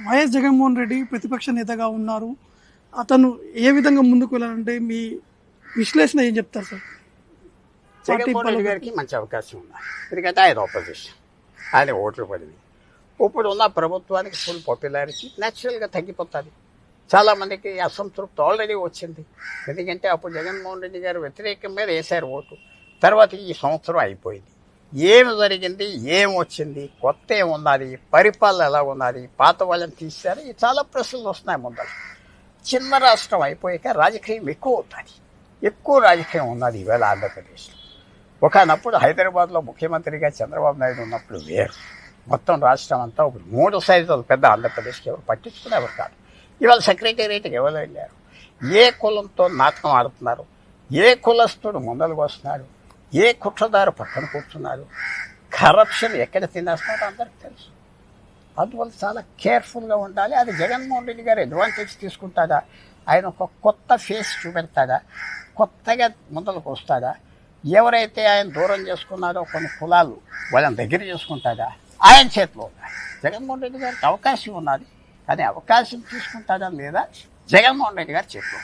YS Jaganmohan Reddy ప్రతిపక్ష నేతగా ఉన్నారు. అతను ఏ విధంగా ముందుకు వెళ్ళాలంటే మీ విశ్లేషణ ఏం చెప్తారు సార్? జగన్మోహన్ రెడ్డి గారికి మంచి అవకాశం ఉంది. ఎందుకంటే ఆయన ఆపోజిషన్, ఆయన ఓట్లు పడింది. ఇప్పుడు ఉన్న ప్రభుత్వానికి ఫుల్ పాపులారిటీ న్యాచురల్గా తగ్గిపోతుంది. చాలామందికి అసంతృప్తి ఆల్రెడీ వచ్చింది. ఎందుకంటే అప్పుడు జగన్మోహన్ రెడ్డి గారు వ్యతిరేకం మీద వేశారు ఓటు. తర్వాత ఈ సంవత్సరం అయిపోయింది. ఏమి జరిగింది, ఏం వచ్చింది, కొత్త ఏమున్నది, పరిపాలన ఎలా ఉన్నది, పాత వాళ్ళని తీశారు, ఈ చాలా ప్రశ్నలు వస్తున్నాయి ముందర. చిన్న రాష్ట్రం అయిపోయాక రాజకీయం ఎక్కువ అవుతుంది. ఎక్కువ రాజకీయం ఉన్నది ఈవేళ ఆంధ్రప్రదేశ్లో. ఒకనప్పుడు హైదరాబాద్లో ముఖ్యమంత్రిగా చంద్రబాబు నాయుడు ఉన్నప్పుడు వేరు. మొత్తం రాష్ట్రం అంతా ఒక 3 సైజులు పెద్ద ఆంధ్రప్రదేశ్కి ఎవరు పట్టించుకునేవారు కాదు. ఇవాళ సెక్రటేరియట్కి ఎవరు వెళ్ళారు? ఏ కులంతో నాటకం ఆడుతున్నారు, ఏ కులస్తుడు ముందలకు వస్తున్నాడు, ఏ కుట్రదారు పక్కన కూర్చున్నారు, కరప్షన్ ఎక్కడ తినేస్తున్నారో అందరికి తెలుసు. అందువల్ల చాలా కేర్ఫుల్గా ఉండాలి. అది జగన్మోహన్ రెడ్డి గారు అడ్వాంటేజ్ తీసుకుంటాడా, ఆయన ఒక కొత్త ఫేస్ చూపెడతాడా, కొత్తగా ముందలకు వస్తాడా, ఎవరైతే ఆయన దూరం చేసుకున్నారో కొన్ని కులాలు వాళ్ళని దగ్గర చేసుకుంటాడా, ఆయన చేతిలో ఉన్నాయి. జగన్మోహన్ రెడ్డి గారికి అవకాశం ఉన్నది, కానీ అవకాశం తీసుకుంటాడా లేదా జగన్మోహన్ రెడ్డి గారి చేతిలో.